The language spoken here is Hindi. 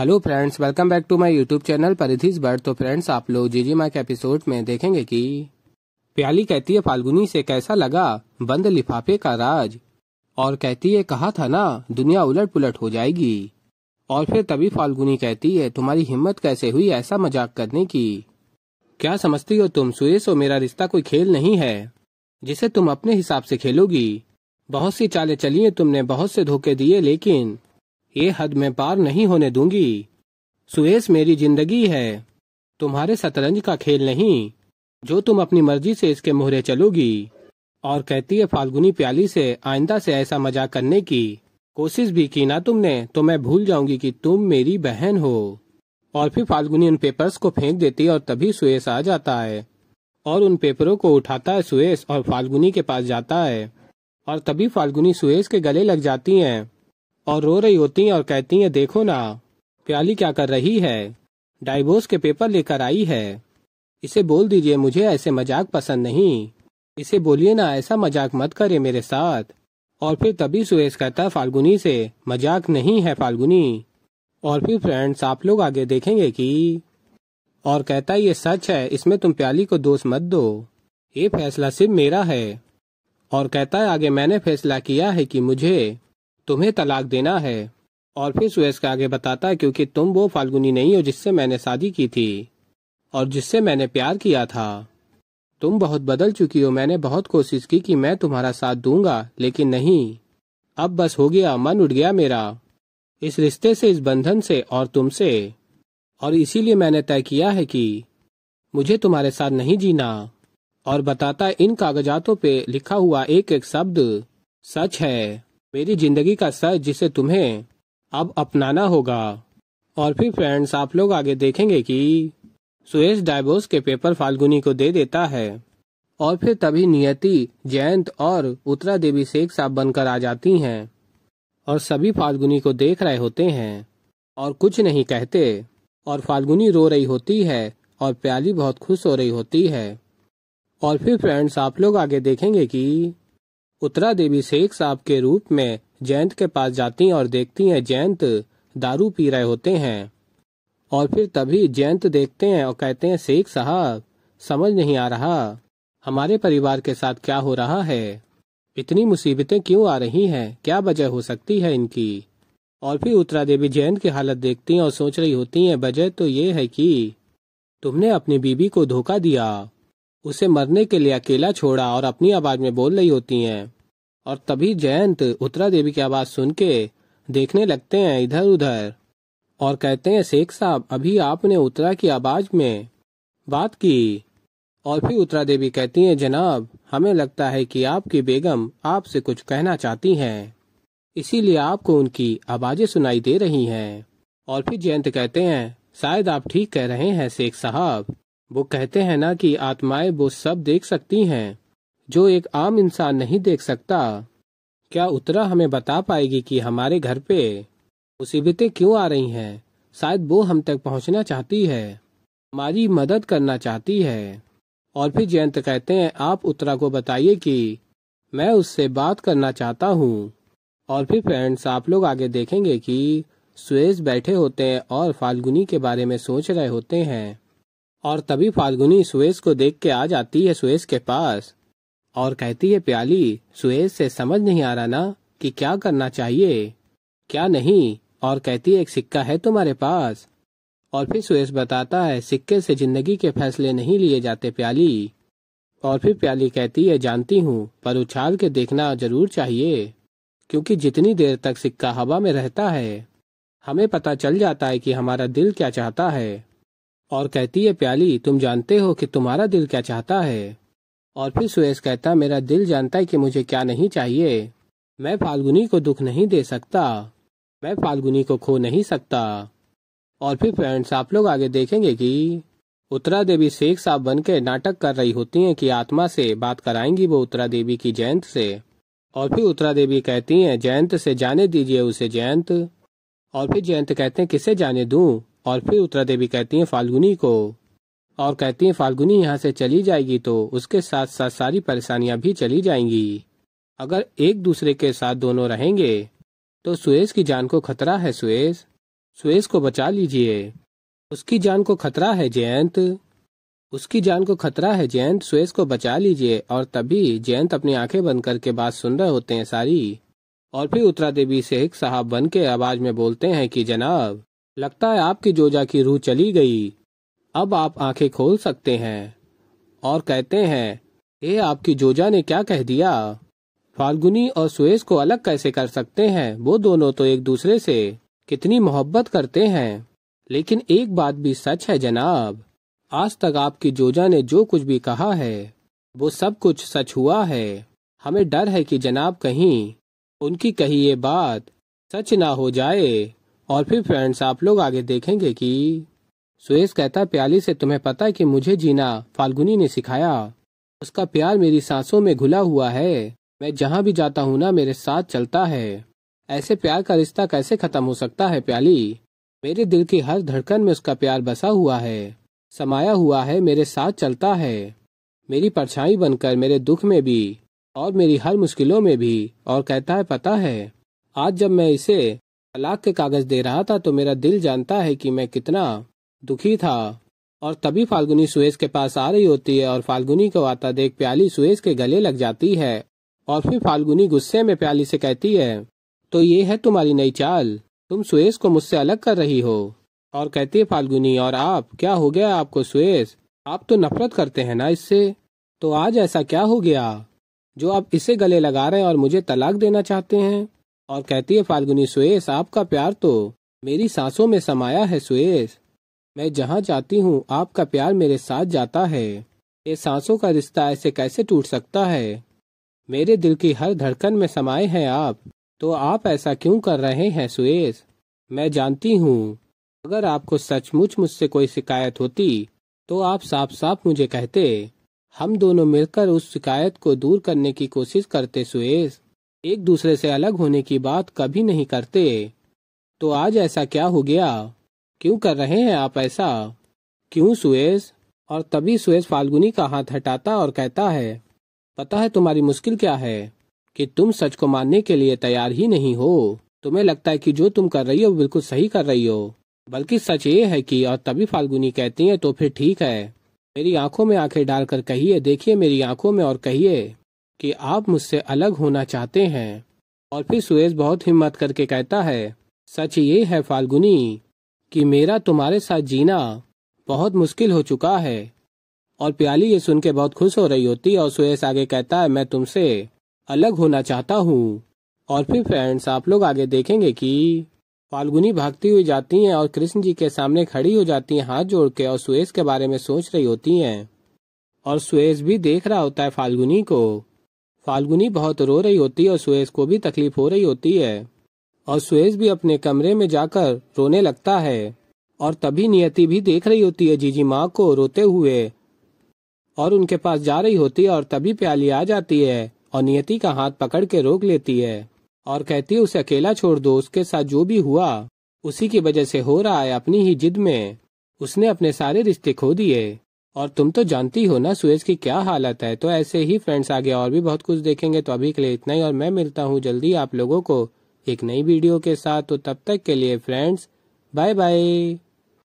Hello friends, welcome back to my YouTube channel Paridhi's bird. तो फ्रेंड्स, आप लोग जीजी माँ के एपिसोड में देखेंगे कि प्याली कहती है फाल्गुनी से कैसा लगा बंद लिफाफे का राज, और कहती है कहा था ना दुनिया उलट पुलट हो जाएगी। और फिर तभी फाल्गुनी कहती है तुम्हारी हिम्मत कैसे हुई ऐसा मजाक करने की। क्या समझती हो तुम सुयेश, और मेरा रिश्ता कोई खेल नहीं है जिसे तुम अपने हिसाब से खेलोगी। बहुत सी चालें चली हैं तुमने, बहुत से धोखे दिए, लेकिन ये हद में पार नहीं होने दूंगी। सुयेश मेरी जिंदगी है, तुम्हारे शतरंज का खेल नहीं जो तुम अपनी मर्जी से इसके मोहरे चलोगी। और कहती है फाल्गुनी प्याली से आइंदा से ऐसा मजाक करने की कोशिश भी की ना तुमने तो मैं भूल जाऊंगी कि तुम मेरी बहन हो। और फिर फाल्गुनी उन पेपर्स को फेंक देती है और तभी सुयेश आ जाता है और उन पेपरों को उठाता है सुयेश और फाल्गुनी के पास जाता है। और तभी फाल्गुनी सुयेश के गले लग जाती हैं और रो रही होती हैं और कहती हैं देखो ना प्याली क्या कर रही है, डाइवोर्स के पेपर लेकर आई है। इसे बोल दीजिए मुझे ऐसे मजाक पसंद नहीं, इसे बोलिए ना ऐसा मजाक मत करे मेरे साथ। और फिर तभी सुयेश कहता है फाल्गुनी से मजाक नहीं है फाल्गुनी। और फिर फ्रेंड्स, आप लोग आगे देखेंगे कि और कहता है ये सच है, इसमें तुम प्याली को दोष मत दो, ये फैसला सिर्फ मेरा है। और कहता है आगे मैंने फैसला किया है कि मुझे तुम्हें तलाक देना है। और फिर सुयेश के आगे बताता है क्योंकि तुम वो फाल्गुनी नहीं हो जिससे मैंने शादी की थी और जिससे मैंने प्यार किया था। तुम बहुत बदल चुकी हो, मैंने बहुत कोशिश की कि मैं तुम्हारा साथ दूंगा लेकिन नहीं, अब बस हो गया, मन उठ गया मेरा इस रिश्ते से, इस बंधन से और तुमसे। और इसीलिए मैंने तय किया है कि मुझे तुम्हारे साथ नहीं जीना। और बताता है इन कागजातों पे लिखा हुआ एक एक शब्द सच है, मेरी जिंदगी का सच जिसे तुम्हें अब अपनाना होगा। और फिर फ्रेंड्स, आप लोग आगे देखेंगे कि सुयेश डाइवोर्स के पेपर फाल्गुनी को दे देता है। और फिर तभी नियति, जयंत और उत्तरा देवी शेख साहब बनकर आ जाती हैं और सभी फाल्गुनी को देख रहे होते हैं और कुछ नहीं कहते। और फाल्गुनी रो रही होती है और प्याली बहुत खुश हो रही होती है। और फिर फ्रेंड्स, आप लोग आगे देखेंगे कि उत्तरा देवी शेख साहब के रूप में जयंत के पास जाती हैं और देखती हैं जयंत दारू पी रहे होते हैं। और फिर तभी जयंत देखते हैं और कहते हैं शेख साहब समझ नहीं आ रहा हमारे परिवार के साथ क्या हो रहा है, इतनी मुसीबतें क्यों आ रही हैं, क्या वजह हो सकती है इनकी। और फिर उत्तरा देवी जयंत की हालत देखती हैं और सोच रही होती हैं वजह तो ये है कि तुमने अपनी बीबी को धोखा दिया, उसे मरने के लिए अकेला छोड़ा। और अपनी आवाज में बोल रही होती हैं। और तभी जयंत उत्तरा देवी की आवाज सुन के देखने लगते हैं इधर उधर और कहते हैं शेख साहब अभी आपने उत्तरा की आवाज में बात की। और फिर उत्तरा देवी कहती हैं जनाब हमें लगता है कि आपकी बेगम आपसे कुछ कहना चाहती हैं, इसीलिए आपको उनकी आवाजें सुनाई दे रही हैं। और फिर जयंत कहते हैं शायद आप ठीक कह रहे हैं शेख साहब, वो कहते हैं ना कि आत्माएं वो सब देख सकती हैं जो एक आम इंसान नहीं देख सकता। क्या उत्तरा हमें बता पाएगी कि हमारे घर पे मुसीबतें क्यों आ रही हैं? शायद वो हम तक पहुंचना चाहती है, हमारी मदद करना चाहती है। और फिर जयंत कहते हैं आप उत्तरा को बताइए कि मैं उससे बात करना चाहता हूँ। और फिर फ्रेंड्स, आप लोग आगे देखेंगे कि सुयेश बैठे होते हैं और फाल्गुनी के बारे में सोच रहे होते हैं। और तभी फाल्गुनी सुयेश को देख के आ जाती है सुयेश के पास और कहती है प्याली सुयेश से समझ नहीं आ रहा ना कि क्या करना चाहिए क्या नहीं। और कहती है एक सिक्का है तुम्हारे पास। और फिर सुयेश बताता है सिक्के से जिंदगी के फैसले नहीं लिए जाते प्याली। और फिर प्याली कहती है जानती हूँ, पर उछाल के देखना जरूर चाहिए, क्योंकि जितनी देर तक सिक्का हवा में रहता है हमें पता चल जाता है कि हमारा दिल क्या चाहता है। और कहती है प्याली तुम जानते हो कि तुम्हारा दिल क्या चाहता है। और फिर सुयेश कहता मेरा दिल जानता है कि मुझे क्या नहीं चाहिए, मैं फाल्गुनी को दुख नहीं दे सकता, मैं फाल्गुनी को खो नहीं सकता। और फिर फ्रेंड्स, आप लोग आगे देखेंगे कि उत्तरा देवी शेख साहब बन के नाटक कर रही होती हैं कि आत्मा से बात कराएंगी वो उत्तरा देवी की जयंत से। और फिर उत्तरा देवी कहती हैं जयंत से जाने दीजिए उसे जयंत। और फिर जयंत कहते हैं किसे जाने दूं। और फिर उत्तरा देवी कहती हैं फाल्गुनी को। और कहती हैं फाल्गुनी यहाँ से चली जाएगी तो उसके साथ साथ सारी परेशानियां भी चली जाएंगी। अगर एक दूसरे के साथ दोनों रहेंगे तो सुयेश की जान को खतरा है सुयेश। सुएज को बचा लीजिए, उसकी जान को खतरा है जयंत, उसकी जान को खतरा है जयंत, सुएज को बचा लीजिए। और तभी जयंत अपनी आंखें बंद करके बात सुन रहे होते हैं सारी। और फिर उत्तरा देवी शेख साहब बन के आवाज में बोलते हैं कि जनाब, लगता है आपकी जोजा की रूह चली गई, अब आप आंखें खोल सकते हैं। और कहते हैं, ये आपकी जोजा ने क्या कह दिया? फाल्गुनी और सुएज को अलग कैसे कर सकते हैं? वो दोनों तो एक दूसरे से कितनी मोहब्बत करते हैं। लेकिन एक बात भी सच है जनाब, आज तक आपकी जोजा ने जो कुछ भी कहा है वो सब कुछ सच हुआ है। हमें डर है कि जनाब कहीं उनकी कही ये बात सच ना हो जाए। और फिर फ्रेंड्स आप लोग आगे देखेंगे कि सुएज कहता, प्याली से तुम्हें पता है कि मुझे जीना फाल्गुनी ने सिखाया, उसका प्यार मेरी सांसों में घुला हुआ है, मैं जहाँ भी जाता हूँ ना मेरे साथ चलता है। ऐसे प्यार का रिश्ता कैसे खत्म हो सकता है प्याली? मेरे दिल की हर धड़कन में उसका प्यार बसा हुआ है, समाया हुआ है, मेरे साथ चलता है, मेरी परछाई बनकर मेरे दुख में भी और मेरी हर मुश्किलों में भी। और कहता है, पता है आज जब मैं इसे तलाक के कागज दे रहा था तो मेरा दिल जानता है कि मैं कितना दुखी था। और तभी फाल्गुनी सुएज के पास आ रही होती है और फाल्गुनी को आता देख प्याली सुएज के गले लग जाती है। और फिर फाल्गुनी गुस्से में प्याली से कहती है, तो ये है तुम्हारी नई चाल, तुम सुएज को मुझसे अलग कर रही हो। और कहती है फाल्गुनी, और आप, क्या हो गया आपको सुएज? आप तो नफरत करते हैं ना इससे, तो आज ऐसा क्या हो गया जो आप इसे गले लगा रहे हैं और मुझे तलाक देना चाहते हैं? और कहती है फाल्गुनी, सुएज आपका प्यार तो मेरी सांसों में समाया है सुएज, मैं जहाँ जाती हूँ आपका प्यार मेरे साथ जाता है, ये सांसों का रिश्ता ऐसे कैसे टूट सकता है? मेरे दिल की हर धड़कन में समाये हैं आप, तो आप ऐसा क्यों कर रहे हैं सुएज? मैं जानती हूँ अगर आपको सचमुच मुझसे कोई शिकायत होती तो आप साफ साफ मुझे कहते, हम दोनों मिलकर उस शिकायत को दूर करने की कोशिश करते सुएज, एक दूसरे से अलग होने की बात कभी नहीं करते। तो आज ऐसा क्या हो गया? क्यों कर रहे हैं आप ऐसा? क्यों सुएज? और तभी सुएज फाल्गुनी का हाथ हटाता और कहता है, पता है तुम्हारी मुश्किल क्या है कि तुम सच को मानने के लिए तैयार ही नहीं हो। तुम्हें लगता है कि जो तुम कर रही हो बिल्कुल सही कर रही हो, बल्कि सच ये है कि। और तभी फाल्गुनी कहती है, तो फिर ठीक है, मेरी आंखों में आंखें डालकर कहिए, देखिए मेरी आंखों में और कहिए कि आप मुझसे अलग होना चाहते हैं। और फिर सुएज बहुत हिम्मत करके कहता है, सच ये है फाल्गुनी कि मेरा तुम्हारे साथ जीना बहुत मुश्किल हो चुका है। और प्याली ये सुन के बहुत खुश हो रही होती है और सुएज आगे कहता है, मैं तुमसे अलग होना चाहता हूँ। और फिर फ्रेंड्स आप लोग आगे देखेंगे कि फाल्गुनी भागती हुई जाती हैं और कृष्ण जी के सामने खड़ी हो जाती हैं हाथ जोड़ के, और सुएज के बारे में सोच रही होती हैं। और सुएज भी देख रहा होता है फाल्गुनी को। फाल्गुनी बहुत रो रही होती है और सुएज को भी तकलीफ हो रही होती है, और सुएज भी अपने कमरे में जाकर रोने लगता है। और तभी नियति भी देख रही होती है जीजी माँ को रोते हुए और उनके पास जा रही होती है। और तभी प्याली आ जाती है और नियति का हाथ पकड़ के रोक लेती है और कहती है, उसे अकेला छोड़ दो, उसके साथ जो भी हुआ उसी की वजह से हो रहा है, अपनी ही जिद में उसने अपने सारे रिश्ते खो दिए। और तुम तो जानती हो ना सुएज की क्या हालत है। तो ऐसे ही फ्रेंड्स आगे और भी बहुत कुछ देखेंगे। तो अभी के लिए इतना ही, और मैं मिलता हूँ जल्दी आप लोगों को एक नई वीडियो के साथ। तो तब तक के लिए फ्रेंड्स बाय बाय।